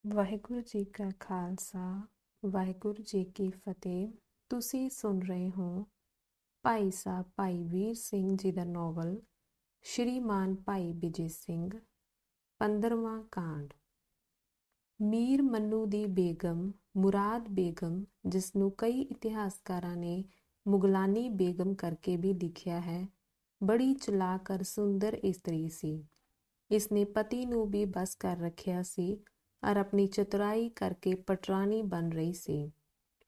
ਵਾਹਿਗੁਰੂ ਜੀ ਕਾ ਖਾਲਸਾ, ਵਾਹਿਗੁਰੂ ਜੀ ਕੀ ਫਤਿਹ। ਤੁਸੀਂ ਸੁਣ ਰਹੇ ਹੋ ਭਾਈ ਸਾਹਿਬ ਭਾਈ ਵੀਰ ਸਿੰਘ ਜੀ ਦਾ ਨੋਵਲ ਸ਼੍ਰੀਮਾਨ ਭਾਈ ਵਿਜੇ ਸਿੰਘ। 15ਵਾਂ ਕਾਂਡ। ਮੀਰ ਮੰਨੂ ਦੀ ਬੇਗਮ ਮੁਰਾਦ ਬੇਗਮ, ਜਿਸ ਨੂੰ ਕਈ ਇਤਿਹਾਸਕਾਰਾਂ ਨੇ ਮੁਗਲਾਨੀ ਬੇਗਮ ਕਰਕੇ ਵੀ ਲਿਖਿਆ ਹੈ, ਬੜੀ ਚਲਾਕ ਅਰ ਸੁੰਦਰ ਇਸਤਰੀ ਸੀ। ਇਸਨੇ ਪਤੀ ਨੂੰ ਵੀ ਬਸ ਕਰ ਰੱਖਿਆ ਸੀ ਔਰ ਆਪਣੀ ਚਤੁਰਾਈ ਕਰਕੇ ਪਟਰਾਣੀ ਬਣ ਰਹੀ ਸੀ।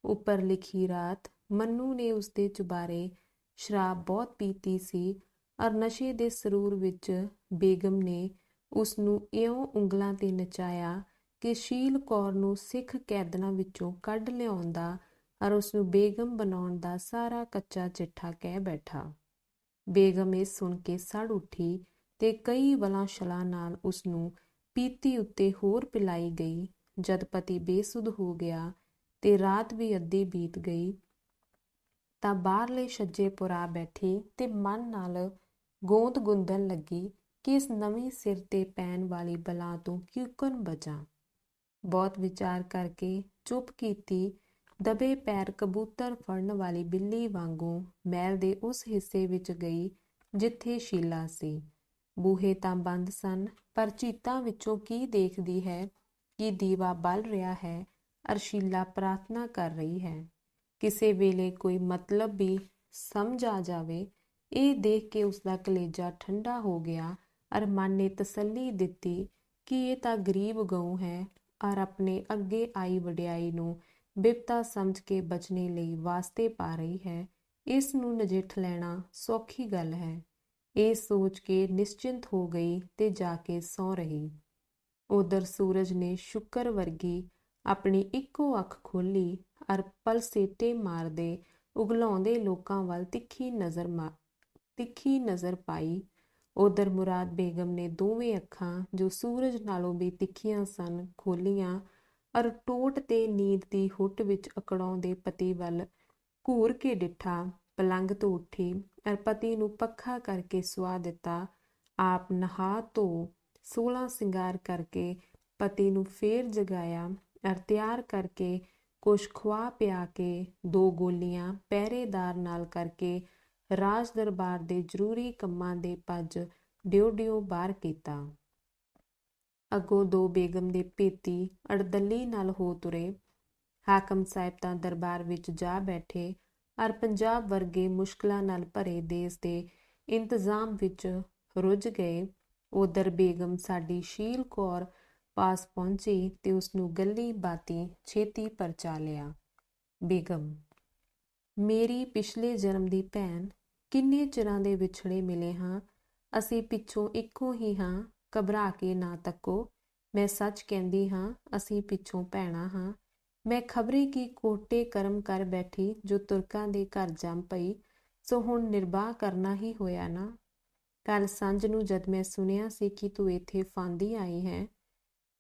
ਉੱਪਰ ਲਿਖੀ ਰਾਤ ਮੰਨੂ ਨੇ ਉਸਦੇ ਚੁਬਾਰੇ ਸ਼ਰਾਬ ਬਹੁਤ ਪੀਤੀ ਸੀ ਔਰ ਨਸ਼ੇ ਦੇ ਸਰੂਰ ਵਿੱਚ ਬੇਗਮ ਨੇ ਉਸ ਨੂੰ ਇਉਂ ਉਂਗਲਾਂ ਤੇ ਨਚਾਇਆ ਕਿ ਸ਼ੀਲ ਕੌਰ ਨੂੰ ਸਿੱਖ ਕੈਦਨਾਂ ਵਿੱਚੋਂ ਕੱਢ ਲਿਆਉਣ ਦਾ ਔਰ ਉਸ ਨੂੰ ਬੇਗਮ ਬਣਾਉਣ ਦਾ ਸਾਰਾ ਕੱਚਾ ਚਿੱਠਾ ਕਹਿ ਬੈਠਾ। ਬੇਗਮ ਇਹ ਸੁਣ ਕੇ ਸੜ ਉੱਠੀ ਤੇ ਕਈ ਵਲਾਂ ਛਲਾਂ ਨਾਲ ਉਸ ਨੂੰ ਪੀਤੀ ਉੱਤੇ ਹੋਰ ਪਿਲਾਈ ਗਈ। ਜਦ ਪਤੀ ਬੇਸੁੱਧ ਹੋ ਗਿਆ ਤੇ ਰਾਤ ਵੀ ਅੱਧੀ ਬੀਤ ਗਈ ਤਾਂ ਬਾਹਰਲੇ ਛੱਜੇ ਪੁਰਾ ਬੈਠੀ ਤੇ ਮਨ ਨਾਲ ਗੋਂਦ ਗੁੰਦਣ ਲੱਗੀ ਕਿ ਇਸ ਨਵੀਂ ਸਿਰ ਤੇ ਪੈਣ ਵਾਲੀ ਬਲਾ ਤੋਂ ਕਿਉਕਣ ਬਚਾਂ। ਬਹੁਤ ਵਿਚਾਰ ਕਰਕੇ ਚੁੱਪ ਕੀਤੀ। ਦਬੇ ਪੈਰ ਕਬੂਤਰ ਫੜਨ ਵਾਲੀ ਬਿੱਲੀ ਵਾਂਗੂ ਮਹਿਲ ਦੇ ਉਸ ਹਿੱਸੇ ਵਿੱਚ ਗਈ ਜਿੱਥੇ ਸ਼ੀਲਾ ਸੀ। ਬੂਹੇ ਤਾਂ ਬੰਦ ਸਨ, ਪਰ ਝੀਤਾਂ ਵਿੱਚੋਂ ਕੀ ਦੇਖਦੀ ਹੈ ਕਿ ਦੀਵਾ ਬਲ ਰਿਹਾ ਹੈ ਅਰ ਸ਼ੀਲਾ ਪ੍ਰਾਰਥਨਾ ਕਰ ਰਹੀ ਹੈ। ਕਿਸੇ ਵੇਲੇ ਕੋਈ ਮਤਲਬ ਵੀ ਸਮਝ ਆ ਜਾਵੇ। ਇਹ ਦੇਖ ਕੇ ਉਸਦਾ ਕਲੇਜਾ ਠੰਡਾ ਹੋ ਗਿਆ ਅਰ ਮਨ ਨੇ ਤਸੱਲੀ ਦਿੱਤੀ ਕਿ ਇਹ ਤਾਂ ਗਰੀਬ ਗਊ ਹੈ ਔਰ ਆਪਣੇ ਅੱਗੇ ਆਈ ਵਡਿਆਈ ਨੂੰ ਬਿਪਤਾ ਸਮਝ ਕੇ ਬਚਣੇ ਲਈ ਵਾਸਤੇ ਪਾ ਰਹੀ ਹੈ। ਇਸ ਨੂੰ ਨਜਿੱਠ ਲੈਣਾ ਸੌਖੀ ਗੱਲ ਹੈ। ਇਹ ਸੋਚ ਕੇ ਨਿਸ਼ਚਿੰਤ ਹੋ ਗਈ ਤੇ ਜਾ ਕੇ ਸੌਂ ਰਹੀ। ਉਧਰ ਸੂਰਜ ਨੇ ਸ਼ੁੱਕਰ ਵਰਗੀ ਆਪਣੀ ਇੱਕੋ ਅੱਖ ਖੋਲ੍ਹੀ ਅਰ ਪਲਸੇਟੇ ਮਾਰਦੇ ਉਗਲਾਉਂਦੇ ਲੋਕਾਂ ਵੱਲ ਤਿੱਖੀ ਨਜ਼ਰ ਪਾਈ। ਉਧਰ ਮੁਰਾਦ ਬੇਗਮ ਨੇ ਦੋਵੇਂ ਅੱਖਾਂ, ਜੋ ਸੂਰਜ ਨਾਲੋਂ ਵੀ ਤਿੱਖੀਆਂ ਸਨ, ਖੋਲ੍ਹੀਆਂ ਅਰ ਟੋਟ ਤੇ ਨੀਂਦ ਦੀ ਹੁੱਟ ਵਿੱਚ ਅਕੜਾਉਂਦੇ ਪਤੀ ਵੱਲ ਘੂਰ ਕੇ ਡਿੱਠਾ। ਪਲੰਗ ਤੋਂ ਉੱਠੀ ਅਰ ਪਤੀ ਨੂੰ ਪੱਖਾ ਕਰਕੇ ਸੁਆ ਦਿੱਤਾ। ਆਪ ਨਹਾ ਧੋ 16 ਸਿੰਗਾਰ ਕਰਕੇ ਪਤੀ ਨੂੰ ਫੇਰ ਜਗਾਇਆ ਅਰ ਤਿਆਰ ਕਰਕੇ ਕੁਛ ਖਵਾ ਪਿਆ ਕੇ 2 ਗੋਲੀਆਂ ਪਹਿਰੇਦਾਰ ਨਾਲ ਕਰਕੇ ਰਾਜ ਦਰਬਾਰ ਦੇ ਜ਼ਰੂਰੀ ਕੰਮਾਂ ਦੇ ਭੱਜ ਡਿਉ ਬਾਹਰ ਕੀਤਾ। ਅੱਗੋਂ 2 ਬੇਗਮ ਦੇ ਭੇਤੀ ਅੜਦੱਲੀ ਨਾਲ ਹੋ ਤੁਰੇ। ਹਾਕਮ ਸਾਹਿਬ ਤਾਂ ਦਰਬਾਰ ਵਿੱਚ ਜਾ ਬੈਠੇ ਅਰ ਪੰਜਾਬ ਵਰਗੇ ਮੁਸ਼ਕਲਾਂ ਨਾਲ ਭਰੇ ਦੇਸ਼ ਦੇ ਇੰਤਜ਼ਾਮ ਵਿੱਚ ਰੁੱਝ ਗਏ। ਉਧਰ ਬੇਗਮ ਸਾਡੀ ਸ਼ੀਲ ਕੌਰ ਪਾਸ ਪਹੁੰਚੀ ਤੇ ਉਸਨੂੰ ਗੱਲੀ ਬਾਤੀ ਛੇਤੀ ਪਰਚਾ ਲਿਆ। ਬੇਗਮ, ਮੇਰੀ ਪਿਛਲੇ ਜਨਮ ਦੀ ਭੈਣ, ਕਿੰਨੇ ਚਿਰਾਂ ਦੇ ਵਿਛੜੇ ਮਿਲੇ ਹਾਂ। ਅਸੀਂ ਪਿੱਛੋਂ ਇੱਕੋ ਹੀ ਹਾਂ, ਘਬਰਾ ਕੇ ਨਾ ਤੱਕੋ। ਮੈਂ ਸੱਚ ਕਹਿੰਦੀ ਹਾਂ, ਅਸੀਂ ਪਿੱਛੋਂ ਭੈਣਾਂ ਹਾਂ। ਮੈਂ ਖਬਰੇ ਕੀ ਕੋਟੇ ਕਰਮ ਕਰ ਬੈਠੀ ਜੋ ਤੁਰਕਾਂ ਦੇ ਘਰ ਜੰਮ ਪਈ, ਸੋ ਹੁਣ ਨਿਰਬਾਹ ਕਰਨਾ ਹੀ ਹੋਇਆ ਨਾ। ਕੱਲ ਸੰਝ ਨੂੰ ਜਦ ਮੈਂ ਸੁਣਿਆ ਸੀ ਕਿ ਤੂੰ ਇੱਥੇ ਫਾਂਦੀ ਆਈ ਹੈ,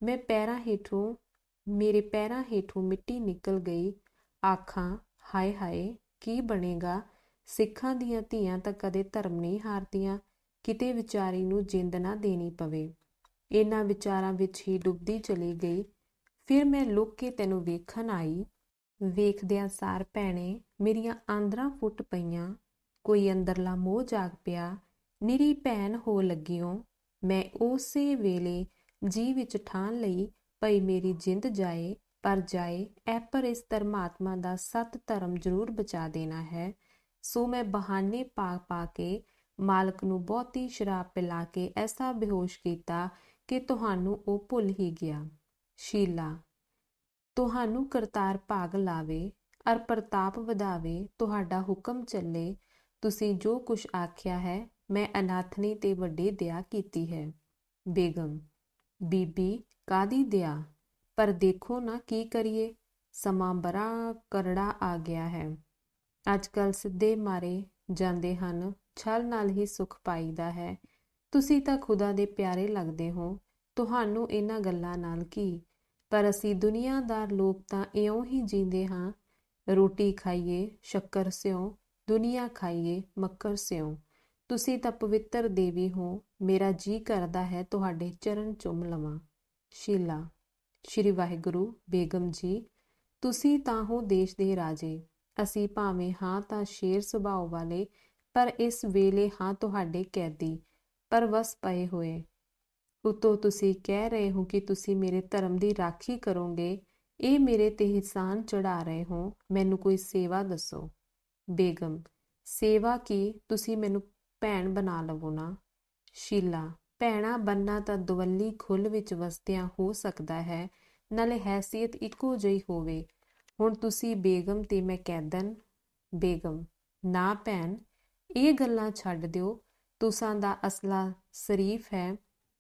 ਮੇਰੇ ਪੈਰਾਂ ਹੇਠੋਂ ਮਿੱਟੀ ਨਿਕਲ ਗਈ। ਆਖਾਂ, ਹਾਏ ਹਾਏ, ਕੀ ਬਣੇਗਾ। ਸਿੱਖਾਂ ਦੀਆਂ ਧੀਆਂ ਤਾਂ ਕਦੇ ਧਰਮ ਨਹੀਂ ਹਾਰਦੀਆਂ, ਕਿਤੇ ਵਿਚਾਰੀ ਨੂੰ ਜਿੰਦ ਨਾ ਦੇਣੀ ਪਵੇ। ਇਹਨਾਂ ਵਿਚਾਰਾਂ ਵਿੱਚ ਹੀ ਡੁੱਬਦੀ ਚਲੀ ਗਈ। ਫਿਰ ਮੈਂ ਲੁਕ ਕੇ ਤੈਨੂੰ ਵੇਖਣ ਆਈ। ਵੇਖਦਿਆਂ ਸਾਰ ਭੈਣੇ, ਮੇਰੀਆਂ ਆਂਦਰਾਂ ਫੁੱਟ ਪਈਆਂ। ਕੋਈ ਅੰਦਰਲਾ ਮੋਹ ਜਾਗ ਪਿਆ। ਨਿਰੀ ਭੈਣ ਹੋ ਲੱਗਿਓ। ਮੈਂ ਉਸੇ ਵੇਲੇ ਜੀ ਵਿੱਚ ਠਾਣ ਲਈ, ਭਈ ਮੇਰੀ ਜਿੰਦ ਜਾਏ, ਪਰ ਜਾਏ ਪਰ ਇਸ ਧਰਮਾਤਮਾ ਦਾ ਸਤ ਧਰਮ ਜ਼ਰੂਰ ਬਚਾ ਦੇਣਾ ਹੈ। ਸੋ ਮੈਂ ਬਹਾਨੇ ਪਾ ਕੇ ਮਾਲਕ ਨੂੰ ਬਹੁਤੀ ਸ਼ਰਾਬ ਪਿਲਾ ਕੇ ਐਸਾ ਬੇਹੋਸ਼ ਕੀਤਾ ਕਿ ਤੁਹਾਨੂੰ ਉਹ ਭੁੱਲ ਹੀ ਗਿਆ। ਸ਼ੀਲਾ, ਤੁਹਾਨੂੰ ਕਰਤਾਰ ਭਾਗ ਲਾਵੇ ਅਰ ਪ੍ਰਤਾਪ ਵਧਾਵੇ। ਤੁਹਾਡਾ ਹੁਕਮ ਚੱਲੇ। ਤੁਸੀਂ ਜੋ ਕੁਛ ਆਖਿਆ ਹੈ, ਮੈਂ ਅਨਾਥਨੀ ਤੇ ਵੱਡੀ ਦਇਆ ਕੀਤੀ ਹੈ। ਬੇਗਮ, ਬੀਬੀ, ਕਾਹਦੀ ਦਇਆ? ਪਰ ਦੇਖੋ ਨਾ ਕੀ ਕਰੀਏ। ਸਮਾਂ ਬੜਾ ਕਰੜਾ ਆ ਗਿਆ ਹੈ। ਅੱਜ ਕੱਲ੍ਹ ਸਿੱਧੇ ਮਾਰੇ ਜਾਂਦੇ ਹਨ, ਛਲ ਨਾਲ ਹੀ ਸੁੱਖ ਪਾਈਦਾ ਹੈ। ਤੁਸੀਂ ਤਾਂ ਖੁਦਾ ਦੇ ਪਿਆਰੇ ਲੱਗਦੇ ਹੋ, ਤੁਹਾਨੂੰ ਇਹਨਾਂ ਗੱਲਾਂ ਨਾਲ ਕੀ। ਪਰ ਅਸੀਂ ਦੁਨੀਆਦਾਰ ਲੋਕ ਤਾਂ ਇਉਂ ਹੀ ਜੀਂਦੇ ਹਾਂ। ਰੋਟੀ ਖਾਈਏ ਸ਼ੱਕਰ ਸਿਉਂ, ਦੁਨੀਆ ਖਾਈਏ ਮੱਕਰ ਸਿਉਂ। ਤੁਸੀਂ ਤਾਂ ਪਵਿੱਤਰ ਦੇਵੀ ਹੋ। ਮੇਰਾ ਜੀ ਕਰਦਾ ਹੈ ਤੁਹਾਡੇ ਚਰਨ ਚੁੰਮ ਲਵਾਂ। ਸ਼ੀਲਾ, ਸ਼੍ਰੀ ਵਾਹਿਗੁਰੂ। ਬੇਗਮ ਜੀ, ਤੁਸੀਂ ਤਾਂ ਹੋ ਦੇਸ਼ ਦੇ ਰਾਜੇ। ਅਸੀਂ ਭਾਵੇਂ ਹਾਂ ਤਾਂ ਸ਼ੇਰ ਸੁਭਾਅ ਵਾਲੇ, ਪਰ ਇਸ ਵੇਲੇ ਹਾਂ ਤੁਹਾਡੇ ਕੈਦੀ, ਪਰਵਸ ਪਏ ਹੋਏ। ਉਤੋਂ ਤੁਸੀਂ ਕਹਿ ਰਹੇ ਹੋ ਕਿ ਤੁਸੀਂ ਮੇਰੇ ਧਰਮ ਦੀ ਰਾਖੀ ਕਰੋਗੇ। ਇਹ ਮੇਰੇ ਤੇ ਇਹਸਾਨ ਚੜਾ ਰਹੇ ਹੋ। ਮੈਨੂੰ ਕੋਈ ਸੇਵਾ ਦੱਸੋ। ਬੇਗਮ, ਸੇਵਾ ਕੀ, ਤੁਸੀਂ ਮੈਨੂੰ ਭੈਣ ਬਣਾ ਲਵੋ ਨਾ। ਸ਼ੀਲਾ, ਭੈਣਾ ਬੰਨਾ ਤਾਂ ਦੁਵੱਲੀ ਖੁੱਲ੍ਹ ਵਿੱਚ ਵਸਦਿਆਂ ਹੋ ਸਕਦਾ ਹੈ, ਨਾਲੇ ਹੈਸੀਅਤ ਇੱਕੋ ਜਿਹੀ ਹੋਵੇ। ਹੁਣ ਤੁਸੀਂ ਬੇਗਮ ਤੇ ਮੈਂ ਕੈਦਨ। ਬੇਗਮ, ਨਾ ਭੈਣ, ਇਹ ਗੱਲਾਂ ਛੱਡ ਦਿਓ। ਤੁਸਾਂ ਦਾ ਅਸਲਾ ਸ਼ਰੀਫ ਹੈ।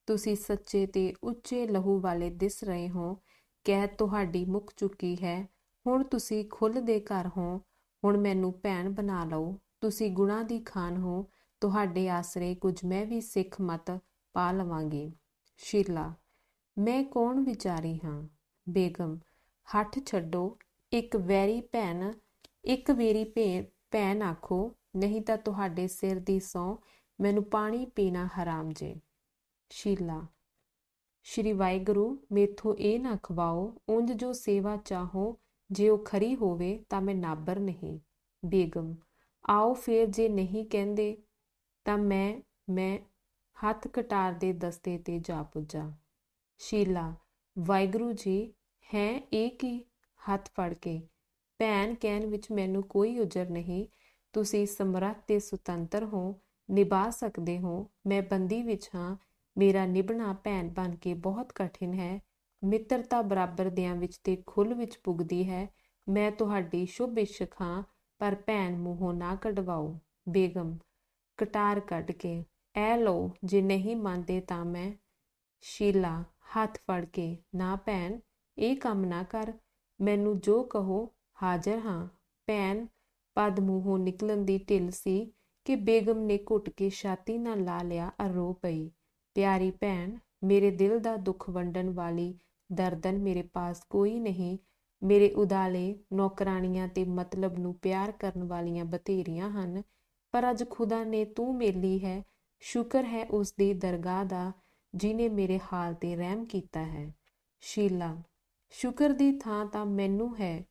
ਤੁਸੀਂ ਸੱਚੇ ਤੇ ਉੱਚੇ ਲਹੂ ਵਾਲੇ ਦਿਸ ਰਹੇ ਹੋ। ਕੈਦ ਤੁਹਾਡੀ ਮੁੱਕ ਚੁੱਕੀ ਹੈ। ਹੁਣ ਤੁਸੀਂ ਖੁੱਲ੍ਹ ਦੇ ਘਰ ਹੋ। ਹੁਣ ਮੈਨੂੰ ਭੈਣ ਬਣਾ ਲਓ। ਤੁਸੀਂ ਗੁਣਾਂ ਦੀ ਖਾਨ ਹੋ। ਤੁਹਾਡੇ ਆਸਰੇ ਕੁਝ ਮੈਂ ਵੀ ਸਿੱਖ ਮਤ ਪਾ ਲਵਾਂਗੀ। ਸ਼ੀਲਾ, ਮੈਂ ਕੌਣ ਵਿਚਾਰੀ ਹਾਂ। ਬੇਗਮ, ਹੱਠ ਛੱਡੋ। ਇੱਕ ਵੇਰੀ ਭੈਣ ਆਖੋ, ਨਹੀਂ ਤਾਂ ਤੁਹਾਡੇ ਸਿਰ ਦੀ ਸਹੁੰ ਮੈਨੂੰ ਪਾਣੀ ਪੀਣਾ ਹਰਾਮ ਜੇ। ਸ਼ੀਲਾ, ਸ਼੍ਰੀ ਵਾਹਿਗੁਰੂ, ਮੇਥੋਂ ਇਹ ਨਾ ਖਵਾਓ। ਉਂਝ ਜੋ ਸੇਵਾ ਚਾਹੋ, ਜੇ ਉਹ ਖਰੀ ਹੋਵੇ ਤਾਂ ਮੈਂ ਨਾਬਰ ਨਹੀਂ। ਬੇਗਮ, ਆਓ ਫੇਰ, ਜੇ ਨਹੀਂ ਕਹਿੰਦੇ ਤਾਂ ਮੈਂ ਹੱਥ ਕਟਾਰ ਦੇ ਦਸਤੇ ਤੇ ਜਾ ਪੁੱਜਾ। ਸ਼ੀਲਾ, ਵਾਹਿਗੁਰੂ ਜੀ, ਹੈ ਇਹ ਕੀ? ਹੱਥ ਫੜ ਕੇ। ਭੈਣ ਕਹਿਣ ਵਿੱਚ ਮੈਨੂੰ ਕੋਈ ਉਜਰ ਨਹੀਂ। ਤੁਸੀਂ ਸਮਰੱਥ ਤੇ ਸੁਤੰਤਰ ਹੋ, ਨਿਭਾ ਸਕਦੇ ਹੋ। ਮੈਂ ਬੰਦੀ ਵਿੱਚ ਹਾਂ। ਮੇਰਾ ਨਿਭਣਾ ਭੈਣ ਬਣ ਕੇ ਬਹੁਤ ਕਠਿਨ ਹੈ। ਮਿੱਤਰਤਾ ਬਰਾਬਰ ਦਿਆਂ ਵਿੱਚ ਤੇ ਖੁੱਲ੍ਹ ਵਿੱਚ ਪੁੱਗਦੀ ਹੈ। ਮੈਂ ਤੁਹਾਡੀ ਸ਼ੁਭ ਇੱਛਕ ਹਾਂ, ਪਰ ਭੈਣ ਮੂੰਹੋਂ ਨਾ ਕਢਵਾਓ। ਬੇਗਮ, ਕਟਾਰ ਕੱਢ ਕੇ, ਐ ਲਓ, ਜੇ ਨਹੀਂ ਮੰਨਦੇ ਤਾਂ ਮੈਂ। ਸ਼ੀਲਾ, ਹੱਥ ਫੜ ਕੇ, ਨਾ ਭੈਣ, ਇਹ ਕੰਮ ਨਾ ਕਰ। ਮੈਨੂੰ ਜੋ ਕਹੋ, ਹਾਜ਼ਰ ਹਾਂ। ਭੈਣ ਪਦ ਮੂੰਹੋਂ ਨਿਕਲਣ ਦੀ ਢਿੱਲ ਸੀ ਕਿ ਬੇਗਮ ਨੇ ਘੁੱਟ ਕੇ ਛਾਤੀ ਨਾਲ ਲਾ ਲਿਆ ਅਰ ਰੋ ਪਈ। ਪਿਆਰੀ ਭੈਣ, ਮੇਰੇ ਦਿਲ ਦਾ ਦੁੱਖ ਵੰਡਣ ਵਾਲੀ ਦਰਦਨ ਮੇਰੇ ਪਾਸ ਕੋਈ ਨਹੀਂ। ਮੇਰੇ ਉਦਾਲੇ ਨੌਕਰਾਣੀਆਂ ਤੇ ਮਤਲਬ ਨੂੰ ਪਿਆਰ ਕਰਨ ਵਾਲੀਆਂ ਬਥੇਰੀਆਂ ਹਨ, ਪਰ ਅੱਜ ਖੁਦਾ ਨੇ ਤੂੰ ਮੇਲੀ ਹੈ। ਸ਼ੁਕਰ ਹੈ ਉਸ ਦੀ ਦਰਗਾਹ ਦਾ, ਜਿਹਨੇ ਮੇਰੇ ਹਾਲ ਤੇ ਰਹਿਮ ਕੀਤਾ ਹੈ। ਸ਼ੀਲਾ, ਸ਼ੁਕਰ ਦੀ ਥਾਂ ਤਾਂ ਮੈਨੂੰ ਹੈ,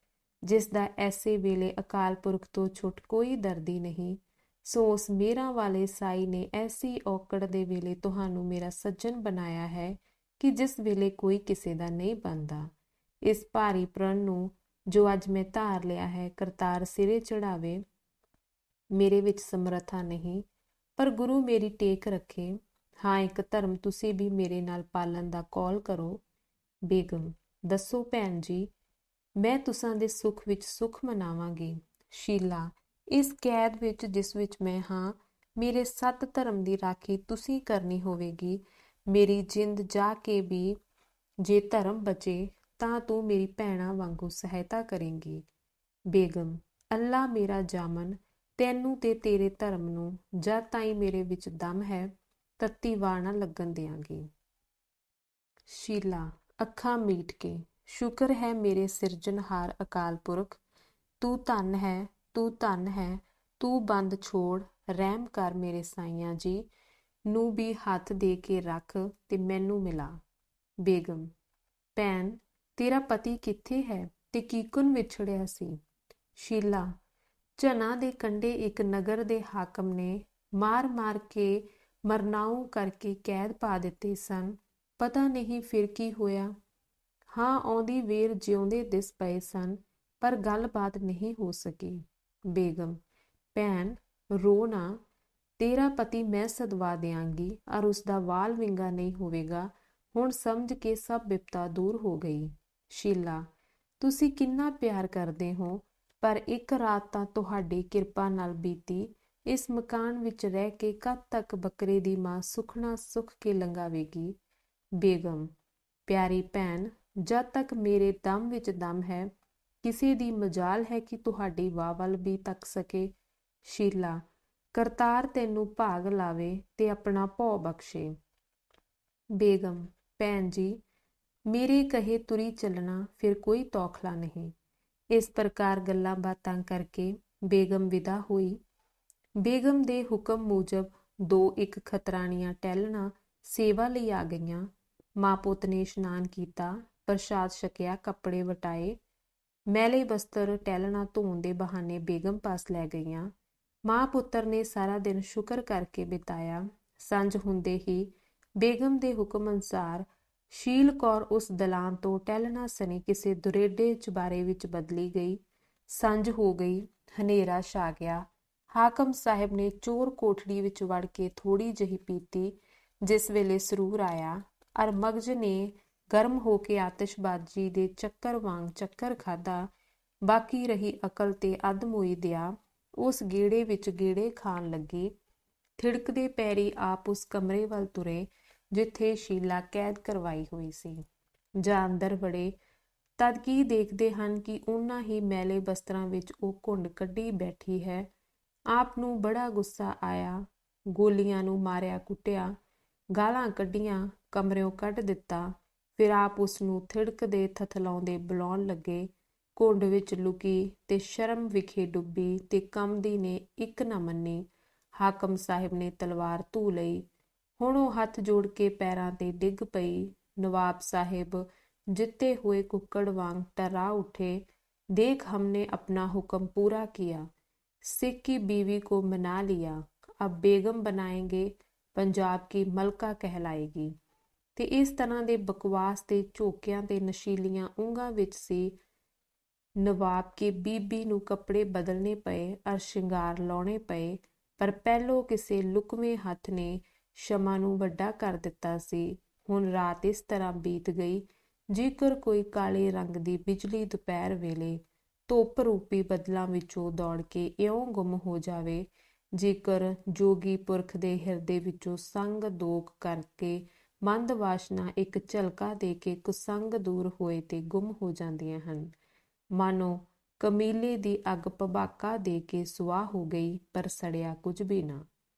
ਜਿਸ ਦਾ ਐਸੇ ਵੇਲੇ ਅਕਾਲ ਪੁਰਖ ਤੋਂ ਛੁੱਟ ਕੋਈ ਦਰਦੀ ਨਹੀਂ। ਸੋ ਉਸ ਮਿਹਰਾਂ ਵਾਲੇ ਸਾਈ ਨੇ ਐਸੀ ਔਕੜ ਦੇ ਵੇਲੇ ਤੁਹਾਨੂੰ ਮੇਰਾ ਸੱਜਣ ਬਣਾਇਆ ਹੈ ਕਿ ਜਿਸ ਵੇਲੇ ਕੋਈ ਕਿਸੇ ਦਾ ਨਹੀਂ ਬਣਦਾ। ਇਸ ਭਾਰੀ ਪ੍ਰਣ ਨੂੰ ਜੋ ਅੱਜ ਮੈਂ ਧਾਰ ਲਿਆ ਹੈ, ਕਰਤਾਰ ਸਿਰੇ ਚੜਾਵੇ। ਮੇਰੇ ਵਿੱਚ ਸਮਰੱਥਾ ਨਹੀਂ, ਪਰ ਗੁਰੂ ਮੇਰੀ ਟੇਕ ਰੱਖੇ। ਹਾਂ, ਇੱਕ ਧਰਮ ਤੁਸੀਂ ਵੀ ਮੇਰੇ ਨਾਲ ਪਾਲਣ ਦਾ ਕੌਲ ਕਰੋ। ਬੇਗਮ, ਦੱਸੋ ਭੈਣ ਜੀ, ਮੈਂ ਤੁਸਾਂ ਦੇ ਸੁੱਖ ਵਿੱਚ ਸੁੱਖ ਮਨਾਵਾਂਗੀ। ਸ਼ੀਲਾ, ਇਸ ਕੈਦ ਵਿੱਚ ਜਿਸ ਵਿੱਚ ਮੈਂ ਹਾਂ, ਮੇਰੇ ਸੱਤ ਧਰਮ ਦੀ ਰਾਖੀ ਤੁਸੀਂ ਕਰਨੀ ਹੋਵੇਗੀ। ਮੇਰੀ ਜਿੰਦ ਜਾ ਕੇ ਵੀ ਜੇ ਧਰਮ ਬਚੇ ਤਾਂ ਤੂੰ ਮੇਰੀ ਭੈਣਾਂ ਵਾਂਗੂ ਸਹਾਇਤਾ ਕਰੇਂਗੀ। ਬੇਗਮ, ਅੱਲਾ ਮੇਰਾ ਜਾਮਨ, ਤੈਨੂੰ ਤੇ ਤੇਰੇ ਧਰਮ ਨੂੰ ਜਦ ਤਾਈਂ ਮੇਰੇ ਵਿੱਚ ਦਮ ਹੈ, ਤੱਤੀ ਵਾਰ ਨਾ ਲੱਗਣ ਦਿਆਂਗੀ। ਸ਼ੀਲਾ, ਅੱਖਾਂ ਮੀਟ ਕੇ, ਸ਼ੁਕਰ ਹੈ ਮੇਰੇ ਸਿਰਜਣਹਾਰ ਅਕਾਲ ਪੁਰਖ। ਤੂੰ ਧਨ ਹੈ, ਤੂੰ ਧਨ ਹੈ। ਤੂੰ ਬੰਦ ਛੋੜ, ਰਹਿਮ ਕਰ ਮੇਰੇ ਸਾਈਆਂ ਜੀ ਨੂੰ ਵੀ ਹੱਥ ਦੇ ਕੇ ਰੱਖ ਤੇ ਮੈਨੂੰ ਮਿਲਾ। ਬੇਗਮ, ਭੈਣ, ਤੇਰਾ ਪਤੀ ਕਿੱਥੇ ਹੈ ਤੇ ਕੀਕੁਨ ਵਿਛੜਿਆ ਸੀ। ਸ਼ੀਲਾ, ਝਨਾ ਦੇ ਕੰਢੇ ਇੱਕ ਨਗਰ ਦੇ ਹਾਕਮ ਨੇ ਮਾਰ ਕੇ ਮਰਨਾਊ ਕਰਕੇ ਕੈਦ ਪਾ ਦਿੱਤੇ ਸਨ। ਪਤਾ ਨਹੀਂ ਫਿਰ ਕੀ ਹੋਇਆ। ਹਾਂ, ਆਉਂਦੀ ਵੇਰ ਜਿਉਂਦੇ ਦਿਸ ਪਏ ਸਨ, ਪਰ ਗੱਲਬਾਤ ਨਹੀਂ ਹੋ ਸਕੀ। ਬੇਗਮ, ਭੈਣ, ਰੋ ਨਾ। ਤੇਰਾ ਪਤੀ ਮੈਂ ਸਦਵਾ ਦਿਆਂਗੀ ਔਰ ਉਸਦਾ ਵਾਲ ਵਿੰਗਾ ਨਹੀਂ ਹੋਵੇਗਾ। ਹੁਣ ਸਮਝ ਕੇ ਸਭ ਬਿਪਤਾ ਦੂਰ ਹੋ ਗਈ। ਸ਼ੀਲਾ, ਤੁਸੀਂ ਕਿੰਨਾ ਪਿਆਰ ਕਰਦੇ ਹੋ, ਪਰ ਇੱਕ ਰਾਤ ਤਾਂ ਤੁਹਾਡੀ ਕਿਰਪਾ ਨਾਲ ਬੀਤੀ। ਇਸ ਮਕਾਨ ਵਿੱਚ ਰਹਿ ਕੇ ਕਦ ਤੱਕ ਬੱਕਰੇ ਦੀ ਮਾਂ ਸੁਖਣਾ ਸੁੱਖ ਕੇ ਲੰਘਾਵੇਗੀ। ਬੇਗਮ, ਪਿਆਰੀ ਭੈਣ, ਜਦ ਤੱਕ ਮੇਰੇ ਦਮ ਵਿੱਚ ਦਮ ਹੈ, ਕਿਸੇ ਦੀ ਮਜਾਲ ਹੈ ਕਿ ਤੁਹਾਡੀ ਵਾਹ ਵੱਲ ਵੀ ਤੱਕ ਸਕੇ। ਸ਼ੀਲਾ, ਕਰਤਾਰ ਤੈਨੂੰ ਭਾਗ ਲਾਵੇ ਤੇ ਆਪਣਾ ਭਉ ਬਖਸ਼ੇ। ਬੇਗਮ, ਭੈਣ ਜੀ, ਮੇਰੇ ਕਹੇ ਤੁਰੀ ਚੱਲਣਾ ਫਿਰ ਕੋਈ ਤੌਖਲਾ ਨਹੀਂ। ਇਸ ਪ੍ਰਕਾਰ ਗੱਲਾਂ ਬਾਤਾਂ ਕਰਕੇ ਬੇਗਮ ਵਿਦਾ ਹੋਈ। ਬੇਗਮ ਦੇ ਹੁਕਮ ਮੂਜਬ 2-1 ਖਤਰਾਣੀਆਂ ਟਹਿਲਣਾ ਸੇਵਾ ਲਈ ਆ ਗਈਆਂ। ਮਾਂ ਪੁੱਤ ਨੇ ਇਸ਼ਨਾਨ ਕੀਤਾ, ਪ੍ਰਸ਼ਾਦ ਛਕਿਆ, ਕੱਪੜੇ ਵਟਾਏ, ਮੈਲੇ ਬਸਤਰ ਟਹਿਲਣਾ ਧੋਣ ਦੇ ਬਹਾਨੇ ਬੇਗਮ ਪਾਸ ਲੈ ਗਈਆਂ। ਮਾਂ ਪੁੱਤਰ ਨੇ ਸਾਰਾ ਦਿਨ ਸ਼ੁਕਰ ਕਰਕੇ ਬਿਤਾਇਆ। ਸੰਝ ਹੁੰਦੇ ਹੀ ਬੇਗਮ ਦੇ ਹੁਕਮ ਅਨੁਸਾਰ ਸ਼ੀਲ ਕੌਰ ਉਸ ਦਲਾਨ ਤੋਂ ਟਹਿਲਣਾ ਸਣੀ ਕਿਸੇ ਦੁਰੇਡੇ ਚੁਬਾਰੇ ਵਿੱਚ ਬਦਲੀ ਗਈ। ਸੰਝ ਹੋ ਗਈ, ਹਨੇਰਾ ਛਾ ਗਿਆ। ਹਾਕਮ ਸਾਹਿਬ ਨੇ ਚੋਰ ਕੋਠੜੀ ਵਿੱਚ ਵੜ ਕੇ ਥੋੜ੍ਹੀ ਜਿਹੀ ਪੀਤੀ, ਜਿਸ ਵੇਲੇ ਸਰੂਰ ਆਇਆ ਅਰ ਮਗਜ ਨੇ ਗਰਮ ਹੋ ਕੇ ਆਤਿਸ਼ਬਾਜ਼ੀ ਦੇ ਚੱਕਰ ਵਾਂਗ ਚੱਕਰ ਖਾਧਾ। ਬਾਕੀ ਰਹੀ ਅਕਲ ਤੇ ਅੱਧਮੋਈ ਦਿਆ ਉਸ ਗੇੜੇ ਵਿੱਚ ਗੇੜੇ ਖਾਣ ਲੱਗੀ। ਥਿੜਕਦੇ ਪੈਰੀ ਆਪ ਉਸ ਕਮਰੇ ਵੱਲ ਤੁਰੇ ਜਿੱਥੇ ਸ਼ੀਲਾ ਕੈਦ ਕਰਵਾਈ ਹੋਈ ਸੀ। ਜਾਂ ਅੰਦਰ ਵੜੇ ਤਦ ਕੀ ਦੇਖਦੇ ਹਨ ਕਿ ਉਹਨਾਂ ਹੀ ਮੈਲੇ ਬਸਤਰਾਂ ਵਿੱਚ ਉਹ ਘੁੰਡ ਕੱਢੀ ਬੈਠੀ ਹੈ। ਆਪ ਨੂੰ ਬੜਾ ਗੁੱਸਾ ਆਇਆ, ਗੋਲੀਆਂ ਨੂੰ ਮਾਰਿਆ ਕੁੱਟਿਆ, ਗਾਲਾਂ ਕੱਢੀਆਂ, ਕਮਰਿਓਂ ਕੱਢ ਦਿੱਤਾ। ਫਿਰ ਆਪ ਉਸ ਨੂੰ ਥਿੜਕਦੇ ਥਥਲਾਉਂਦੇ ਬੁਲਾਉਣ ਲੱਗੇ। ਘੁੰਡ ਵਿੱਚ ਲੁਕੀ ਤੇ ਸ਼ਰਮ ਵਿਖੇ ਡੁੱਬੀ ਤੇ ਕੰਮਦੀ ਨੇ ਇੱਕ ਨਾ ਮੰਨੀ। ਹਾਕਮ ਸਾਹਿਬ ਨੇ ਤਲਵਾਰ ਧੂ ਲਈ। ਹੁਣ ਉਹ ਹੱਥ ਜੋੜ ਕੇ ਪੈਰਾਂ ਤੇ ਡਿੱਗ ਪਈ। ਨਵਾਬ ਸਾਹਿਬ ਜਿੱਤੇ ਹੋਏ ਕੁੱਕੜ ਵਾਂਗ ਟर्रा उठे। देख हमने अपना हुक्म पूरा किया, सिख की बीवी को मना लिया, अब बेगम बनाएंगे, पंजाब की मलका कहलाएगी। ਤੇ ਇਸ ਤਰ੍ਹਾਂ ਦੇ ਬਕਵਾਸ ਤੇ ਝੋਕਿਆਂ ਤੇ ਨਸ਼ੀਲੀਆਂ ਉਂਗਾਂ ਵਿੱਚ ਸੀ। ਨਵਾਬ ਕੀ ਬੀਬੀ ਨੂੰ ਕੱਪੜੇ ਬਦਲਣੇ ਪਏ ਅਰ ਸ਼ਿੰਗਾਰ ਲਾਉਣੇ ਪਏ, ਪਰ ਪਹਿਲੋਂ ਕਿਸੇ ਲੁਕਵੇਂ ਹੱਥ ਨੇ ਸ਼ਮਾ ਨੂੰ ਵੱਡਾ ਕਰ ਦਿੱਤਾ ਸੀ। ਹੁਣ ਰਾਤ ਇਸ ਤਰ੍ਹਾਂ ਬੀਤ ਗਈ ਜੇਕਰ ਕੋਈ ਕਾਲੇ ਰੰਗ ਦੀ ਬਿਜਲੀ ਦੁਪਹਿਰ ਵੇਲੇ ਧੁੱਪ ਰੂਪੀ ਬੱਦਲਾਂ ਵਿੱਚੋਂ ਦੌੜ ਕੇ ਇਉਂ ਗੁੰਮ ਹੋ ਜਾਵੇ, ਜੇਕਰ ਜੋਗੀ ਪੁਰਖ ਦੇ ਹਿਰਦੇ ਵਿੱਚੋਂ ਸੰਗ ਦੋਖ ਕਰਕੇ ਮੰਦ ਵਾਸ਼ਨਾ ਇੱਕ ਝਲਕਾ ਦੇ ਕੇ ਕੁਸੰਗ ਦੂਰ ਹੋਏ ਤੇ ਗੁੰਮ ਹੋ ਜਾਂਦੀਆਂ ਹਨ। ਮਾਨੋ ਕਮੀਲੇ ਦੀ ਅੱਗ ਭਬਾਕਾ ਦੇ ਕੇ ਸੁਆਹ ਹੋ ਗਈ, ਪਰ ਸੜਿਆ ਕੁਝ ਵੀ ਨਾ।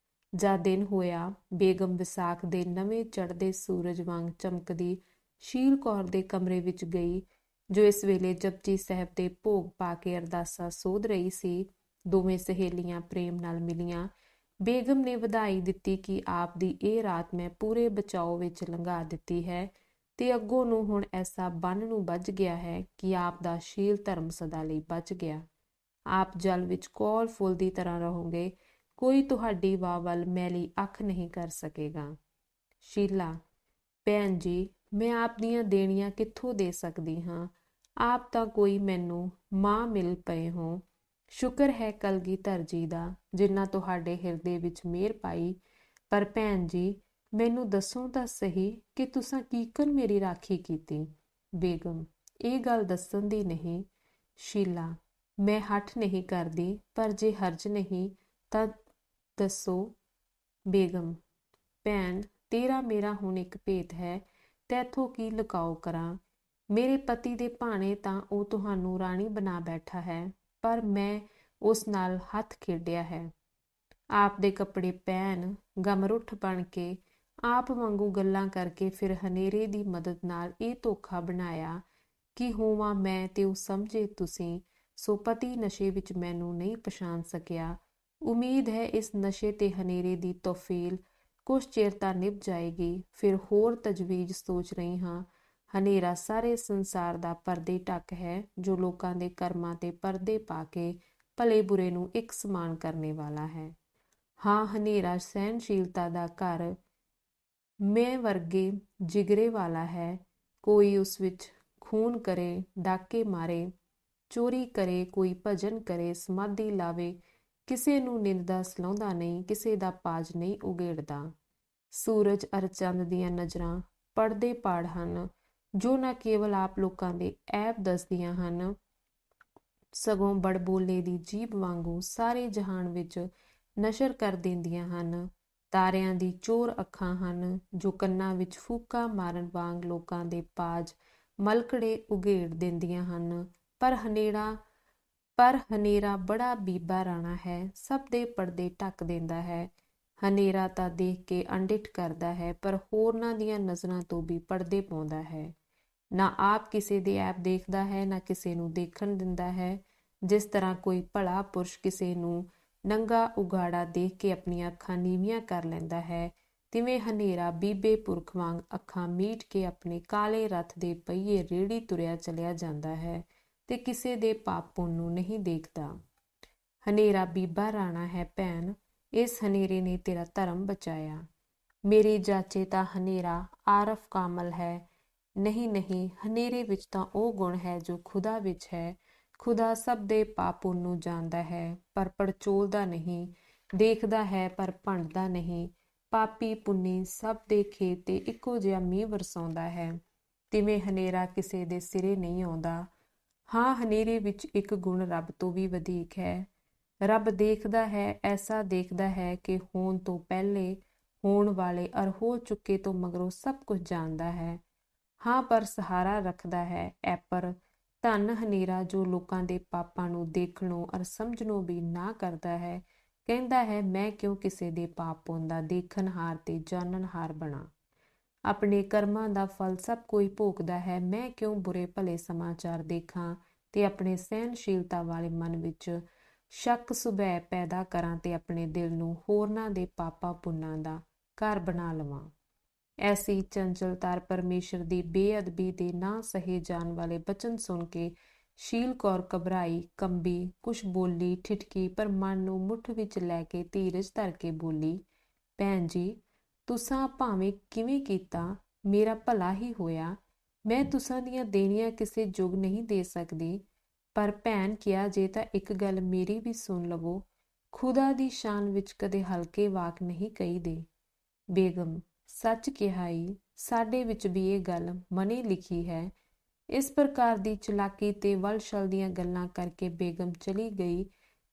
ਜਾਂ ਦਿਨ ਹੋਇਆ, ਬੇਗਮ ਵਿਸਾਖ ਦੇ ਨਵੇਂ ਚੜ੍ਹਦੇ ਸੂਰਜ ਵਾਂਗ ਚਮਕਦੀ ਸ਼ੀਲ ਕੌਰ ਦੇ ਕਮਰੇ ਵਿੱਚ ਗਈ, ਜੋ ਇਸ ਵੇਲੇ ਜਪਜੀ ਸਾਹਿਬ ਦੇ ਭੋਗ ਪਾ ਕੇ ਅਰਦਾਸਾਂ ਸੋਧ ਰਹੀ ਸੀ। ਦੋਵੇਂ ਸਹੇਲੀਆਂ ਪ੍ਰੇਮ ਨਾਲ ਮਿਲੀਆਂ। ਬੇਗਮ ਨੇ ਵਧਾਈ ਦਿੱਤੀ ਕਿ ਆਪ ਦੀ ਇਹ ਰਾਤ ਮੈਂ ਪੂਰੇ ਬਚਾਓ ਵਿੱਚ ਲੰਘਾ ਦਿੱਤੀ ਹੈ ਤੇ ਅੱਗੋਂ ਨੂੰ ਹੁਣ ਐਸਾ ਬੰਨ ਨੂੰ ਬੱਝ ਗਿਆ ਹੈ ਕਿ ਆਪ ਦਾ ਸ਼ੀਲ ਧਰਮ ਸਦਾ ਲਈ ਬਚ ਗਿਆ। ਆਪ ਜਲ ਵਿੱਚ ਕੌਲ ਫੁੱਲ ਦੀ ਤਰ੍ਹਾਂ ਰਹੋਗੇ, ਕੋਈ ਤੁਹਾਡੀ ਵਾਹ ਵੱਲ ਮੈਲੀ ਅੱਖ ਨਹੀਂ ਕਰ ਸਕੇਗਾ। ਸ਼ੀਲਾ: ਭੈਣ ਜੀ, ਮੈਂ ਆਪ ਦੀਆਂ ਦੇਣੀਆਂ ਕਿੱਥੋਂ ਦੇ ਸਕਦੀ ਹਾਂ? ਆਪ ਤਾਂ ਕੋਈ ਮੈਨੂੰ ਮਾਂ ਮਿਲ ਪਏ ਹੋ। ਸ਼ੁਕਰ ਹੈ ਕਲਗੀਧਰ ਜੀ ਦਾ, ਜਿਨ੍ਹਾਂ ਤੁਹਾਡੇ ਹਿਰਦੇ ਵਿੱਚ ਮਿਹਰ ਪਾਈ। ਪਰ ਭੈਣ ਜੀ, ਮੈਨੂੰ ਦੱਸੋ ਤਾਂ ਸਹੀ ਕਿ ਤੁਸਾਂ ਕੀਕਨ ਮੇਰੀ ਰਾਖੀ ਕੀਤੀ? ਬੇਗਮ: ਇਹ ਗੱਲ ਦੱਸਣ ਦੀ ਨਹੀਂ। ਸ਼ੀਲਾ: ਮੈਂ ਹੱਠ ਨਹੀਂ ਕਰਦੀ, ਪਰ ਜੇ ਹਰਜ ਨਹੀਂ ਤਾਂ ਦੱਸੋ। ਬੇਗਮ: ਭੈਣ, ਤੇਰਾ ਮੇਰਾ ਹੁਣ ਇੱਕ ਭੇਤ ਹੈ, ਤੈਥੋਂ ਕੀ ਲੁਕਾਓ ਕਰਾਂ। ਮੇਰੇ ਪਤੀ ਦੇ ਭਾਣੇ ਤਾਂ ਉਹ ਤੁਹਾਨੂੰ ਰਾਣੀ ਬਣਾ ਬੈਠਾ ਹੈ, ਪਰ ਮੈਂ ਉਸ ਨਾਲ ਹੱਥ ਖੇਡਿਆ ਹੈ। ਆਪ ਦੇ ਕੱਪੜੇ ਪਹਿਨ, ਗਮਰੁੱਠ ਬਣ ਕੇ, ਆਪ ਵਾਂਗੂ ਗੱਲਾਂ ਕਰਕੇ, ਫਿਰ ਹਨੇਰੇ ਦੀ ਮਦਦ ਨਾਲ ਇਹ ਧੋਖਾ ਬਣਾਇਆ ਕਿ ਹੋਵਾਂ ਮੈਂ ਤੇ ਉਹ ਸਮਝੇ ਤੁਸੀਂ। ਸੋ ਪਤੀ ਨਸ਼ੇ ਵਿੱਚ ਮੈਨੂੰ ਨਹੀਂ ਪਛਾਣ ਸਕਿਆ। ਉਮੀਦ ਹੈ ਇਸ ਨਸ਼ੇ ਤੇ ਹਨੇਰੇ ਦੀ ਤੋਫੀਲ ਕੁਛ ਚਿਰ ਤਾਂ ਨਿਭ ਜਾਏਗੀ। ਫਿਰ ਹੋਰ ਤਜਵੀਜ਼ ਸੋਚ ਰਹੀ ਹਾਂ। ਹਨੇਰਾ ਸਾਰੇ ਸੰਸਾਰ ਦਾ ਪਰਦੇ ਢੱਕ ਹੈ, ਜੋ ਲੋਕਾਂ ਦੇ ਕਰਮਾਂ ਤੇ ਪਰਦੇ ਪਾ ਕੇ ਭਲੇ ਬੁਰੇ ਨੂੰ ਇੱਕ ਸਮਾਨ ਕਰਨੇ ਵਾਲਾ ਹੈ। ਹਾਂ, ਹਨੇਰਾ ਸਹਿਣਸ਼ੀਲਤਾ ਦਾ ਘਰ ਮੈਂ ਵਰਗੇ ਜਿਗਰੇ ਵਾਲਾ ਹੈ। ਕੋਈ ਉਸ ਵਿੱਚ ਖੂਨ ਕਰੇ, ਡਾਕੇ ਮਾਰੇ, ਚੋਰੀ ਕਰੇ, ਕੋਈ ਭਜਨ ਕਰੇ, ਸਮਾਧੀ ਲਾਵੇ, ਕਿਸੇ ਨੂੰ ਨਿੰਦਾ ਸਲਾਹੁੰਦਾ ਨਹੀਂ, ਕਿਸੇ ਦਾ ਪਾਜ ਨਹੀਂ ਉਗੇੜਦਾ। ਸੂਰਜ ਅਰ ਚੰਦ ਦੀਆਂ ਨਜ਼ਰਾਂ ਪੜਦੇ ਪਾੜ ਹਨ, ਜੋ ਨਾ ਕੇਵਲ ਆਪ ਲੋਕਾਂ ਦੇ ਐਬ ਦੱਸਦੀਆਂ ਹਨ, ਸਗੋਂ ਬੜਬੋਲੇ ਦੀ ਜੀਭ ਵਾਂਗੂ ਸਾਰੇ ਜਹਾਨ ਵਿੱਚ ਨਸ਼ਰ ਕਰ ਦਿੰਦੀਆਂ ਹਨ। ਤਾਰਿਆਂ ਦੀ ਚੋਰ ਅੱਖਾਂ ਹਨ, ਜੋ ਕੰਨਾਂ ਵਿੱਚ ਫੂਕਾਂ ਮਾਰਨ ਵਾਂਗ ਲੋਕਾਂ ਦੇ ਪਾਜ ਮਲਕੜੇ ਉਘੇੜ ਦਿੰਦੀਆਂ ਹਨ। ਪਰ ਹਨੇਰਾ ਬੜਾ ਬੀਬਾ ਰਾਣਾ ਹੈ, ਸਭ ਦੇ ਪਰਦੇ ਢੱਕ ਦਿੰਦਾ ਹੈ। ਹਨੇਰਾ ਤਾਂ ਦੇਖ ਕੇ ਅੰਡਿਠ ਕਰਦਾ ਹੈ, ਪਰ ਹੋਰਨਾਂ ਦੀਆਂ ਨਜ਼ਰਾਂ ਤੋਂ ਵੀ ਪਰਦੇ ਪਾਉਂਦਾ ਹੈ। ਨਾ ਆਪ ਕਿਸੇ ਦੇ ਐਬ ਦੇਖਦਾ ਹੈ, ਨਾ ਕਿਸੇ ਨੂੰ ਦੇਖਣ ਦਿੰਦਾ ਹੈ। ਜਿਸ ਤਰ੍ਹਾਂ ਕੋਈ ਭਲਾ ਪੁਰਸ਼ ਕਿਸੇ ਨੂੰ ਨੰਗਾ ਉਗਾੜਾ ਦੇਖ ਕੇ ਆਪਣੀਆਂ ਅੱਖਾਂ ਨੀਵੀਆਂ ਕਰ ਲੈਂਦਾ ਹੈ, ਤਿਵੇਂ ਹਨੇਰਾ ਬੀਬੇ ਪੁਰਖ ਵਾਂਗ ਅੱਖਾਂ ਮੀਟ ਕੇ ਆਪਣੇ ਕਾਲੇ ਰੱਥ ਦੇ ਪਹੀਏ ਰੇੜੀ ਤੁਰਿਆ ਚਲਿਆ ਜਾਂਦਾ ਹੈ ਤੇ ਕਿਸੇ ਦੇ ਪਾਪ ਪੁੰਨ ਨੂੰ ਨਹੀਂ ਦੇਖਦਾ। ਹਨੇਰਾ ਬੀਬਾ ਰਾਣਾ ਹੈ ਭੈਣ, ਇਸ ਹਨੇਰੇ ਨੇ ਤੇਰਾ ਧਰਮ ਬਚਾਇਆ। ਮੇਰੀ ਜਾਚੇ ਤਾਂ ਹਨੇਰਾ ਆਰਫ ਕਾਮਲ ਹੈ। ਨਹੀਂ ਨਹੀਂ, ਹਨੇਰੇ ਵਿੱਚ ਤਾਂ ਉਹ ਗੁਣ ਹੈ ਜੋ ਖੁਦਾ ਵਿੱਚ ਹੈ। ਖੁਦਾ ਸਭ ਦੇ ਪਾਪ ਪੁੰਨ ਨੂੰ ਜਾਣਦਾ ਹੈ ਪਰ ਪੜਚੋਲਦਾ ਨਹੀਂ, ਦੇਖਦਾ ਹੈ ਪਰ ਭੰਡਦਾ ਨਹੀਂ। ਪਾਪੀ ਪੁੰਨੀ ਸਭ ਦੇ ਖੇਤ ਤੇ ਇੱਕੋ ਜਿਹਾ ਮੀਂਹ ਵਰਸਾਉਂਦਾ ਹੈ, ਤਿਵੇਂ ਹਨੇਰਾ ਕਿਸੇ ਦੇ ਸਿਰੇ ਨਹੀਂ ਆਉਂਦਾ। ਹਾਂ, ਹਨੇਰੇ ਵਿੱਚ ਇੱਕ ਗੁਣ ਰੱਬ ਤੋਂ ਵੀ ਵਧੇਕ ਹੈ। ਰੱਬ ਦੇਖਦਾ ਹੈ, ਐਸਾ ਦੇਖਦਾ ਹੈ ਕਿ ਹੋਣ ਤੋਂ ਪਹਿਲੇ, ਹੋਣ ਵਾਲੇ ਅਰ ਹੋ ਚੁੱਕੇ ਤੋਂ ਮਗਰੋਂ ਸਭ ਕੁਝ ਜਾਣਦਾ ਹੈ। ਹਾਂ, ਪਰ ਸਹਾਰਾ ਰੱਖਦਾ ਹੈ ਐਪਰ ਧਨ ਹਨੇਰਾ ਜੋ ਲੋਕਾਂ ਦੇ ਪਾਪਾਂ ਨੂੰ ਦੇਖਣੋਂ ਅਰ ਸਮਝਣੋਂ ਵੀ ਨਾ ਕਰਦਾ ਹੈ। ਕਹਿੰਦਾ ਹੈ, ਮੈਂ ਕਿਉਂ ਕਿਸੇ ਦੇ ਪਾਪ ਪੁੰਨ ਦਾ ਦੇਖਣਹਾਰ ਤੇ ਜਾਣਨਹਾਰ ਬਣਾ। ਆਪਣੇ ਕਰਮਾਂ ਦਾ ਫਲ ਸਭ ਕੋਈ ਭੋਗਦਾ ਹੈ। ਮੈਂ ਕਿਉਂ ਬੁਰੇ ਭਲੇ ਸਮਾਚਾਰ ਦੇਖਾਂ ਤੇ ਆਪਣੇ ਸਹਿਣਸ਼ੀਲਤਾ ਵਾਲੇ ਮਨ ਵਿੱਚ ਸ਼ੱਕ ਸੁਭੈ ਪੈਦਾ ਕਰਾਂ ਤੇ ਆਪਣੇ ਦਿਲ ਨੂੰ ਹੋਰਨਾਂ ਦੇ ਪਾਪਾਂ ਪੁੰਨਾਂ ਦਾ ਘਰ ਬਣਾ ਲਵਾਂ। ਐਸੀ ਚੰਚਲਤਾਰ ਪਰਮੇਸ਼ਰ ਦੀ ਬੇਅਦਬੀ ਦੇ ਨਾ ਸਹੇ ਜਾਣ ਵਾਲੇ ਬਚਨ ਸੁਣ ਕੇ ਸ਼ੀਲ ਕੌਰ ਘਬਰਾਈ, ਕੰਬੀ, ਕੁਛ ਬੋਲੀ ਠਿਠਕੀ, ਪਰ ਮਨ ਨੂੰ ਮੁੱਠ ਵਿੱਚ ਲੈ ਕੇ ਧੀਰਜ ਧਰ ਕੇ ਬੋਲੀ, ਭੈਣ ਜੀ, ਤੁਸਾਂ ਭਾਵੇਂ ਕਿਵੇਂ ਕੀਤਾ, ਮੇਰਾ ਭਲਾ ਹੀ ਹੋਇਆ। ਮੈਂ ਤੁਸਾਂ ਦੀਆਂ ਦੇਣੀਆਂ ਕਿਸੇ ਜੁਗ ਨਹੀਂ ਦੇ ਸਕਦੀ, ਪਰ ਭੈਣ ਕਿਹਾ ਜੇ ਤਾਂ ਇੱਕ ਗੱਲ ਮੇਰੀ ਵੀ ਸੁਣ ਲਵੋ। ਖੁਦਾ ਦੀ ਸ਼ਾਨ ਵਿੱਚ ਕਦੇ ਹਲਕੇ ਵਾਕ ਨਹੀਂ ਕਹੀਦੇ। ਬੇਗਮ, ਸੱਚ ਕਿਹਾ ਈ, ਸਾਡੇ ਵਿੱਚ ਵੀ ਇਹ ਗੱਲ ਮਨੇ ਲਿਖੀ ਹੈ। ਇਸ ਪ੍ਰਕਾਰ ਦੀ ਚਲਾਕੀ ਤੇ ਵਲਛਲ ਦੀਆਂ ਗੱਲਾਂ ਕਰਕੇ ਬੇਗਮ ਚਲੀ ਗਈ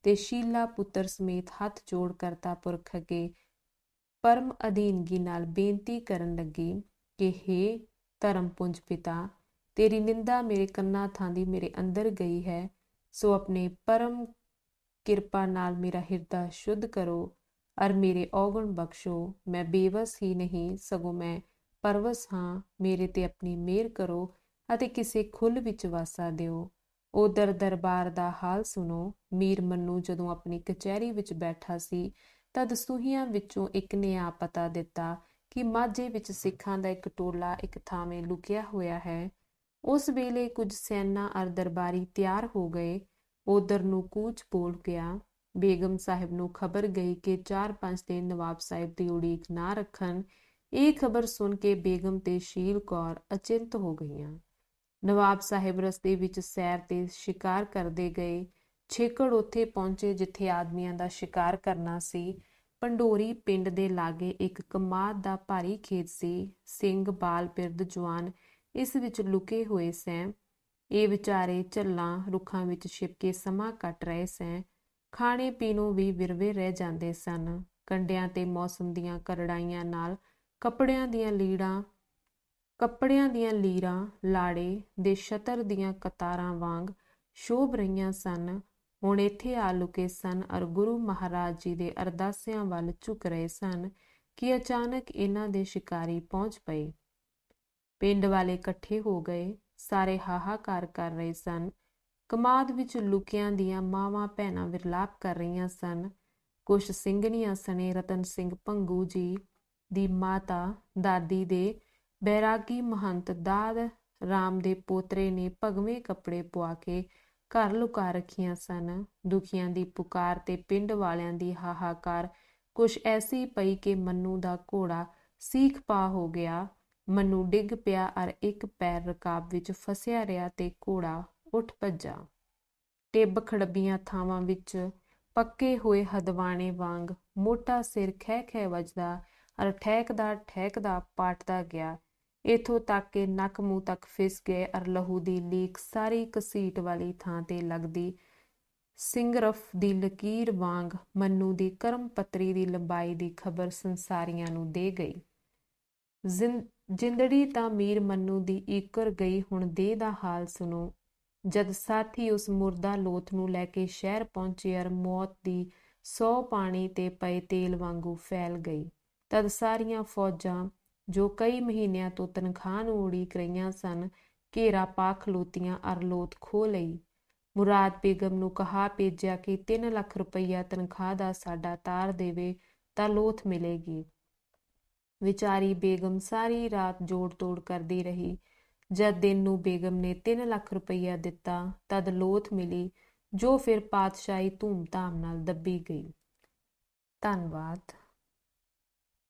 ਤੇ ਸ਼ੀਲਾ ਪੁੱਤਰ ਸਮੇਤ ਹੱਥ ਜੋੜ ਕਰਤਾ ਪੁਰਖ ਅੱਗੇ ਪਰਮ ਅਧੀਨਗੀ ਨਾਲ ਬੇਨਤੀ ਕਰਨ ਲੱਗੀ ਕਿ ਹੇ ਧਰਮਪੁੰਜ ਪਿਤਾ, ਤੇਰੀ ਨਿੰਦਾ ਮੇਰੇ ਕੰਨਾਂ ਥਾਂਦੀ ਮੇਰੇ ਅੰਦਰ ਗਈ ਹੈ, ਸੋ ਆਪਣੇ ਪਰਮ ਕਿਰਪਾ ਨਾਲ ਮੇਰਾ ਹਿਰਦਾ ਸ਼ੁੱਧ ਕਰੋ ਅਰ ਮੇਰੇ ਔਗਣ ਬਖਸ਼ੋ। ਮੈਂ ਬੇਵਸ ਹੀ ਨਹੀਂ ਸਗੋਂ ਮੈਂ ਪਰਵਸ ਹਾਂ। ਮੇਰੇ ਤੇ ਆਪਣੀ ਮਿਹਰ ਕਰੋ ਅਤੇ ਕਿਸੇ ਖੁੱਲ੍ਹ ਵਿੱਚ ਵਾਸਾ ਦਿਓ। ਉਧਰ ਦਰਬਾਰ ਦਾ ਹਾਲ ਸੁਣੋ। ਮੀਰ ਮੰਨੂ ਜਦੋਂ ਆਪਣੀ ਕਚਹਿਰੀ ਵਿੱਚ ਬੈਠਾ ਸੀ ਤਦ ਸੂਹੀਆਂ ਵਿੱਚੋਂ ਇੱਕ ਨੇ ਆ ਪਤਾ ਦਿੱਤਾ ਕਿ ਮਾਝੇ ਵਿੱਚ ਸਿੱਖਾਂ ਦਾ ਇੱਕ ਟੋਲਾ ਇੱਕ ਥਾਵੇਂ ਲੁਕਿਆ ਹੋਇਆ ਹੈ। ਉਸ ਵੇਲੇ ਕੁਝ ਸੈਨਾ ਅਰ ਦਰਬਾਰੀ ਤਿਆਰ ਹੋ ਗਏ। ਉਧਰ ਨੂੰ ਕੂਚ ਬੋਲ ਗਿਆ। ਬੇਗਮ ਸਾਹਿਬ ਨੂੰ ਖਬਰ ਗਈ ਕਿ 4-5 ਦਿਨ ਨਵਾਬ ਸਾਹਿਬ ਦੀ ਉਡੀਕ ਨਾ ਰੱਖਣ। ਇਹ ਖਬਰ ਸੁਣ ਕੇ ਬੇਗਮ ਤੇ ਸ਼ੀਲ ਕੌਰ ਅਚਿੰਤ ਹੋ ਗਈਆਂ। ਨਵਾਬ ਸਾਹਿਬ ਰਸਤੇ ਵਿੱਚ ਸੈਰ ਤੇ ਸ਼ਿਕਾਰ ਕਰਦੇ ਗਏ। ਛੇਕੜ ਉੱਥੇ ਪਹੁੰਚੇ ਜਿੱਥੇ ਆਦਮੀਆਂ ਦਾ ਸ਼ਿਕਾਰ ਕਰਨਾ ਸੀ। ਪੰਡੋਰੀ ਪਿੰਡ ਦੇ ਲਾਗੇ ਇੱਕ ਕਮਾਦ ਦਾ ਭਾਰੀ ਖੇਤ ਸੀ। ਸਿੰਘ ਬਾਲ ਬਿਰਧ ਜਵਾਨ ਇਸ ਵਿੱਚ ਲੁਕੇ ਹੋਏ ਸੈਂ। ਇਹ ਵਿਚਾਰੇ ਝੱਲਾਂ ਰੁੱਖਾਂ ਵਿੱਚ ਛਿਪ ਕੇ ਸਮਾਂ ਕੱਟ ਰਹੇ ਸੈਂ। ਖਾਣੇ ਪੀਣੋਂ ਵੀ ਵਿਰਵੇ ਰਹਿ ਜਾਂਦੇ ਸਨ। ਕੰਡਿਆਂ ਤੇ ਮੌਸਮ ਦੀਆਂ ਕਰੜਾਈਆਂ ਨਾਲ ਕੱਪੜਿਆਂ ਦੀਆਂ ਲੀਰਾਂ ਲਾੜੇ ਦੇ ਛਤਰ ਦੀਆਂ ਕਤਾਰਾਂ ਵਾਂਗ ਸ਼ੋਭ ਰਹੀਆਂ ਸਨ। ਹੁਣ ਇੱਥੇ ਆ ਲੁਕੇ ਸਨ ਅਰ ਗੁਰੂ ਮਹਾਰਾਜ ਜੀ ਦੇ ਅਰਦਾਸਿਆਂ ਵੱਲ ਝੁਕ ਰਹੇ ਸਨ ਕਿ ਅਚਾਨਕ ਇਹਨਾਂ ਦੇ ਸ਼ਿਕਾਰੀ ਪਹੁੰਚ ਪਏ। ਪਿੰਡ ਵਾਲੇ ਇਕੱਠੇ ਹੋ ਗਏ। ਸਾਰੇ ਹਾਹਾਕਾਰ ਕਰ ਰਹੇ ਸਨ। ਕਮਾਦ ਵਿੱਚ ਲੁਕਿਆਂ ਦੀਆਂ ਮਾਵਾਂ ਭੈਣਾਂ ਵਿਰਲਾਪ ਕਰ ਰਹੀਆਂ ਸਨ। ਕੁਛ ਸਿੰਘਣੀਆਂ ਸਣੇ ਰਤਨ ਸਿੰਘ ਭੰਗੂ ਜੀ ਦੀ ਮਾਤਾ ਦਾਦੀ ਦੇ ਬੈਰਾਗੀ ਮਹੰਤ ਦਾਦ ਰਾਮ ਦੇ ਪੋਤਰੇ ਨੇ ਭਗਵੇਂ ਕੱਪੜੇ ਪਵਾ ਕੇ ਘਰ ਲੁਕਾ ਰੱਖੀਆਂ ਸਨ। ਦੁਖੀਆਂ ਦੀ ਪੁਕਾਰ ਤੇ ਪਿੰਡ ਵਾਲਿਆਂ ਦੀ ਹਾਹਾਕਾਰ ਕੁਛ ਐਸੀ ਪਈ ਕਿ ਮੰਨੂ ਦਾ ਘੋੜਾ ਸੀਖ ਪਾ ਹੋ ਗਿਆ। ਮੰਨੂ ਡਿੱਗ ਪਿਆ ਅਰ ਇੱਕ ਪੈਰ ਰਕਾਬ ਵਿੱਚ ਫਸਿਆ ਰਿਹਾ ਤੇ ਘੋੜਾ ਉੱਠ ਭੱਜਾ। ਟਿੱਬ ਖੜੱਬੀਆਂ ਥਾਵਾਂ ਵਿੱਚ ਪੱਕੇ ਹੋਏ ਹਦਵਾਣੇ ਵਾਂਗ ਮੋਟਾ ਸਿਰ ਖਹਿ ਖਹਿ ਵੱਜਦਾ ਅਰ ਠਹਿਕਦਾ ਪਾਟਦਾ ਗਿਆ। ਇੱਥੋਂ ਤੱਕ ਕਿ ਨੱਕ ਮੂੰਹ ਤੱਕ ਫਿਸ ਗਏ ਅਰ ਲਹੂ ਦੀ ਲੀਕ ਸਾਰੀ ਘਸੀਟ ਵਾਲੀ ਥਾਂ ਤੇ ਲੱਗਦੀ ਸਿੰਗਰਫ ਦੀ ਲਕੀਰ ਵਾਂਗ ਮੰਨੂ ਦੀ ਕਰਮ ਪੱਤਰੀ ਦੀ ਲੰਬਾਈ ਦੀ ਖਬਰ ਸੰਸਾਰੀਆਂ ਨੂੰ ਦੇ ਗਈ। ਜਿੰਦੜੀ ਤਾਂ ਮੀਰ ਮੰਨੂ ਦੀ ਈਕਰ ਗਈ, ਹੁਣ ਦੇਹ ਦਾ ਹਾਲ ਸੁਣੋ। ਜਦ ਸਾਥੀ ਉਸ ਮੁਰਦਾ ਲੋਥ ਨੂੰ ਲੈ ਕੇ ਸ਼ਹਿਰ ਪਹੁੰਚੇ ਅਰ ਮੌਤ ਦੀ ਸੌ ਪਾਣੀ ਤੇ ਪਏ ਤੇਲ ਵਾਂਗੂ ਫੈਲ ਗਈ, ਤਦ ਸਾਰੀਆਂ ਫੌਜਾਂ ਜੋ ਕਈ ਮਹੀਨਿਆਂ ਤੋਂ ਤਨਖਾਹ ਨੂੰ ਉਡੀਕ ਰਹੀਆਂ ਸਨ ਘੇਰਾ ਪਾ ਖਲੋਤੀਆਂ ਅਰ ਲੋਥ ਖੋਹ ਲਈ। ਮੁਰਾਦ ਬੇਗਮ ਨੂੰ ਕਹਾ ਭੇਜਿਆ ਕਿ 3 ਲੱਖ ਰੁਪਈਆ ਤਨਖਾਹ ਦਾ ਸਾਡਾ ਤਾਰ ਦੇਵੇ ਤਾਂ ਲੋਥ ਮਿਲੇਗੀ। ਵਿਚਾਰੀ ਬੇਗਮ ਸਾਰੀ ਰਾਤ ਜੋੜ ਤੋੜ ਕਰਦੀ ਰਹੀ। ਜਦ ਦਿਨ ਨੂੰ ਬੇਗਮ ਨੇ 3 ਲੱਖ ਰੁਪਈਆ ਦਿੱਤਾ ਤਦ ਲੋਥ ਮਿਲੀ, ਜੋ ਫਿਰ ਪਾਤਸ਼ਾਹੀ ਧੂਮ-ਧਾਮ ਨਾਲ ਦੱਬੀ ਗਈ। ਧੰਨਵਾਦ।